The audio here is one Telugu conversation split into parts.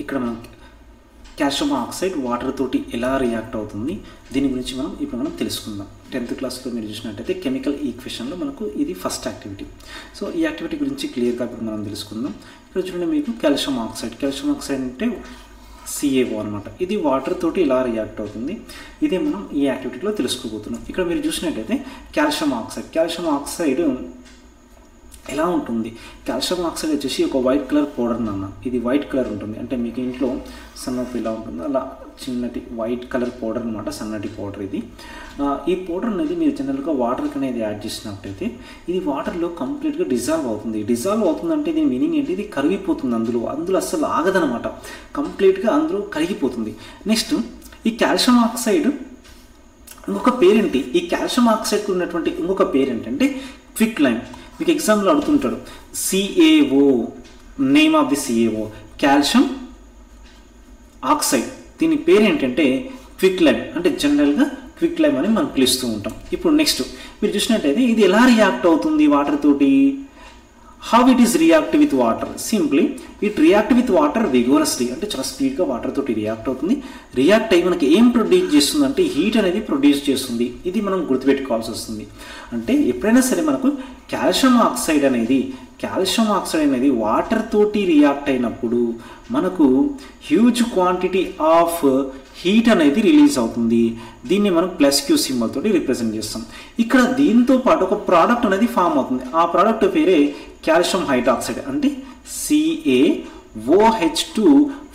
ఇక్కడ మనం కాల్షియం ఆక్సైడ్ వాటర్ తోటి ఎలా రియాక్ట్ అవుతుంది దీని గురించి మనం తెలుసుకుందాం. 10th క్లాస్లో మీరు చూసినట్టయితే కెమికల్ ఈక్వేషన్లో మనకు ఇది ఫస్ట్ యాక్టివిటీ. సో ఈ యాక్టివిటీ గురించి క్లియర్గా ఇప్పుడు మనం తెలుసుకుందాం. ఇక్కడ చూడండి, మీకు కాల్షియం ఆక్సైడ్ అంటే CaO అనమాట. ఇది వాటర్ తోటి ఇలా రియాక్ట్ అవుతుంది. ఇదే మనం ఈ యాక్టివిటీలో తెలుసుకోబోతున్నాం. ఇక్కడ మీరు చూసినట్టయితే కాల్షియం ఆక్సైడ్ ఎలా ఉంటుంది? కాల్షియం ఆక్సైడ్ వచ్చేసి ఒక వైట్ కలర్ పౌడర్ అన్న. ఇది వైట్ కలర్ ఉంటుంది, అంటే మీకు ఇంట్లో సన్నపు ఇలా ఉంటుంది, అలా చిన్నటి వైట్ కలర్ పౌడర్ అనమాట, సన్నటి పౌడర్ ఇది. ఈ పౌడర్ అనేది మీరు జనరల్గా వాటర్కి అనేది యాడ్ చేసినట్టయితే ఇది వాటర్లో కంప్లీట్గా డిజాల్వ్ అవుతుందంటే దీని మీనింగ్ ఏంటి? ఇది కరిగిపోతుంది, అందులో అస్సలు ఆగదనమాట, కంప్లీట్గా అందులో కరిగిపోతుంది. నెక్స్ట్ ఈ కాల్షియం ఆక్సైడ్ ఇంకొక పేరేంటి? ఈ కాల్షియం ఆక్సైడ్కి ఉన్నటువంటి ఇంకొక పేరేంటంటే క్విక్ లైమ్. మీకు ఎగ్జామ్లో అడుగుతుంటాడు CaO, name of the CaO calcium oxide. దీని పేరు ఏంటంటే క్విక్ లైమ్, అంటే జనరల్గా క్విక్ లైమ్ అని మనం పిలుస్తూ ఉంటాం. ఇప్పుడు నెక్స్ట్ మీరు చూసినట్టయితే ఇది ఎలా రియాక్ట్ అవుతుంది వాటర్ తోటి? How it is react with water? Simply it react with water vigorously, అంటే చాలా స్పీడ్గా వాటర్ తోటి రియాక్ట్ అవుతుంది. రియాక్ట్ అయ్యి మనకి ఏం ప్రొడ్యూస్ చేస్తుంది అంటే హీట్ అనేది ప్రొడ్యూస్ చేస్తుంది. ఇది మనం గుర్తుపెట్టుకోవాల్సి వస్తుంది. అంటే ఎప్పుడైనా సరే మనకు కాల్షియం ఆక్సైడ్ అనేది వాటర్ తోటి రియాక్ట్ అయినప్పుడు మనకు హ్యూజ్ క్వాంటిటీ ఆఫ్ హీట్ అనేది రిలీజ్ అవుతుంది. దీన్ని మనం +Q సింబల్ తోటి రిప్రజెంట్ చేస్తాం. ఇక్కడ దీంతో పాటు ఒక ప్రోడక్ట్ అనేది ఫామ్ అవుతుంది. ఆ ప్రోడక్ట్ పేరే కాల్షియం హైడ్రాక్సైడ్, అంటే CaOH2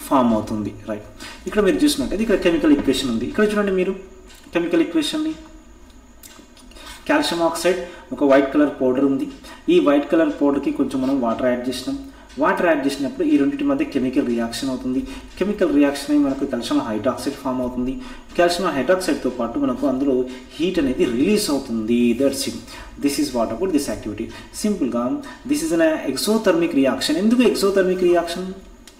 ఫామ్ అవుతుంది. రైట్, ఇక్కడ మీరు చూసినట్టయితే ఇక్కడ కెమికల్ ఈక్వేషన్ ఉంది. ఇక్కడ చూడండి, మీరు కెమికల్ ఈక్వేషన్ని కాల్షియం ఆక్సైడ్ ఒక వైట్ కలర్ పౌడర్ ఉంది. ఈ వైట్ కలర్ పౌడర్కి కొంచెం మనం వాటర్ యాడ్ చేసినప్పుడు ఈ రెండింటి మధ్య కెమికల్ రియాక్షన్ అవుతుంది. కెమికల్ రియాక్షన్ అయ్యి మనకు కాల్షియం హైడ్రాక్సైడ్ ఫామ్ అవుతుంది. కాల్షియం హైడ్రాక్సైడ్తో పాటు మనకు అందులో హీట్ అనేది రిలీజ్ అవుతుంది. That's it. This is what about this activity. సింపుల్గా this is an exothermic reaction. ఎందుకు ఎక్సోథర్మిక్ రియాక్షన్?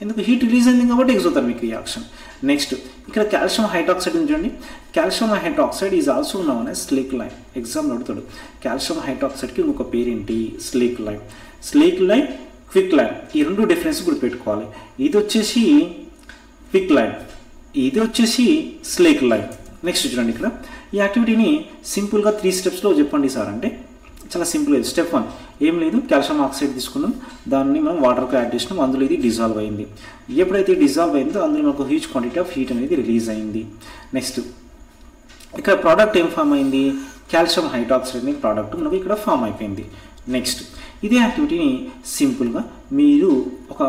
ఎందుకు? హీట్ రిలీజ్ అయింది కాబట్టి ఎక్సోథర్మిక్ రియాక్షన్. నెక్స్ట్ ఇక్కడ కాల్షియం హైడ్రాక్సైడ్ చూడండి. Calcium hydroxide is also known as slake lime. ఎగ్జామ్లో అడుగుతాడు కాల్షియం హైడ్రాక్సైడ్కి ఇంకొక పేరేంటి? Slake lime, quick lime. ఈ రెండు డిఫరెన్స్ గుర్తుపెట్టుకోవాలి. ఇది వచ్చేసి క్విక్ లైమ్, ఇది వచ్చేసి స్లేక్ లైమ్. నెక్స్ట్ చూడండి, ఇక్కడ ఈ యాక్టివిటీని సింపుల్గా 3 స్టెప్స్లో చెప్పండి సార్ అంటే చాలా సింపుల్. స్టెప్ 1 ఏం లేదు, కాల్షియం ఆక్సైడ్ తీసుకున్నాం, దాన్ని మనం వాటర్కి యాడ్ చేసినాం, అందులో ఇది డిజాల్వ్ అయింది. ఎప్పుడైతే డిజాల్వ్ అయిందో అందులో మనకు హ్యూజ్ క్వాంటిటీ ఆఫ్ హీట్ అనేది రిలీజ్ అయింది. నెక్స్ట్ ఇక్కడ ప్రోడక్ట్ ఏం ఫామ్ అయింది? కాల్షియం హైడ్రాక్సైడ్ అనే ప్రోడక్ట్ మనకు ఇక్కడ ఫామ్ అయిపోయింది. నెక్స్ట్ ఇదే యాక్టివిటీని సింపుల్గా మీరు ఒక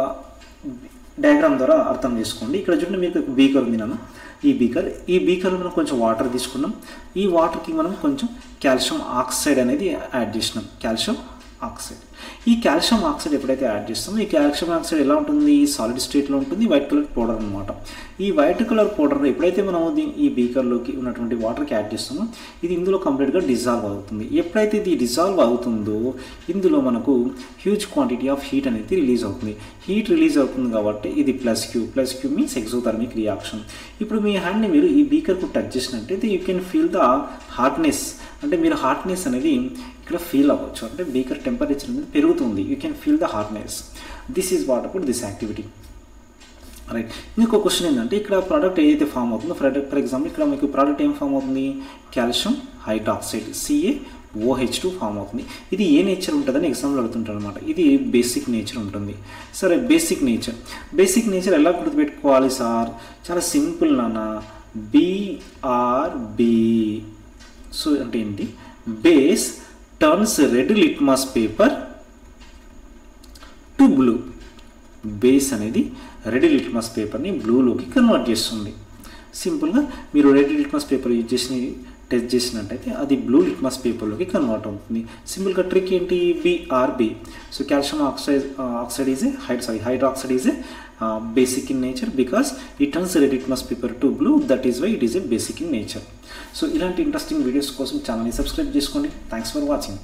డయాగ్రామ్ ద్వారా అర్థం చేసుకోండి. ఇక్కడ చూడండి, మీకు బీకర్ ఉంది నాన్న. ఈ బీకర్లో మనం కొంచెం వాటర్ తీసుకున్నాం. ఈ వాటర్కి మనం కొంచెం కాల్షియం ఆక్సైడ్ అనేది యాడ్ చేసినాం. కాల్షియం ఆక్సైడ్, ఈ కాల్షియం ఆక్సైడ్ ఎప్పుడైతే యాడ్ చేస్తామో ఈ కాల్షియం ఆక్సైడ్ ఎలా ఉంటుంది? సాలిడ్ స్టేట్లో ఉంటుంది, వైట్ కలర్ పౌడర్ అనమాట. ఈ వైట్ కలర్ పౌడర్ ఎప్పుడైతే మనం ఈ బీకర్లోకి ఉన్నటువంటి వాటర్కి యాడ్ చేస్తామో ఇది ఇందులో కంప్లీట్గా డిజాల్వ్ అవుతుంది. ఎప్పుడైతే ఇది డిజాల్వ్ అవుతుందో ఇందులో మనకు హ్యూజ్ క్వాంటిటీ ఆఫ్ హీట్ అనేది రిలీజ్ అవుతుంది. హీట్ రిలీజ్ అవుతుంది కాబట్టి ఇది +Q మీన్స్ ఎక్సోథర్మిక్ రియాక్షన్. ఇప్పుడు మీ హ్యాండ్ని మీరు ఈ బీకర్కు టచ్ చేసినట్టయితే you can feel the hardness, అంటే మీరు హార్డ్నెస్ అనేది ఇక్కడ ఫీల్ అవ్వచ్చు, అంటే బీకర్ టెంపరేచర్ అనేది పెరుగుతుంది. You can feel the hardness. This is what about this activity. Right, ఇంకొక క్వశ్చన్ ఏంటంటే ఇక్కడ ప్రోడక్ట్ ఏదైతే ఫామ్ అవుతుందో, ఫర్ ఎగ్జాంపుల్ ఇక్కడ మీకు ప్రోడక్ట్ ఏం ఫామ్ అవుతుంది? కాల్షియం హైడ్రాక్సైడ్ CaOH2 ఫామ్ అవుతుంది. ఇది ఏ నేచర్ ఉంటుందని ఎగ్జాంపుల్ అడుగుతుంటారు అనమాట. ఇది బేసిక్ నేచర్ ఉంటుంది. సరే, బేసిక్ నేచర్ ఎలా గుర్తుపెట్టుకోవాలి సార్? చాలా సింపుల్ నాన్న, BRB. సో అంటే ఏంటి? Base turns red litmus paper to blue. Base అనేది రెడ్ లిట్మస్ పేపర్ని బ్లూలోకి కన్వర్ట్ చేస్తుంది. సింపుల్గా మీరు రెడ్ లిట్మస్ పేపర్ యూజ్ చేసి టెస్ట్ చేసినట్టయితే అది బ్లూ లిట్మస్ పేపర్లోకి కన్వర్ట్ అవుతుంది. సింపుల్గా ట్రిక్ ఏంటి? BRB. So calcium oxide is hydroxide is basic in nature because it turns red litmus paper to blue. That is why it is a basic in nature. So ఇలాంటి ఇంట్రెస్టింగ్ వీడియోస్ కోసం ఛానల్ని సబ్స్క్రైబ్ చేసుకోండి. Thanks for watching.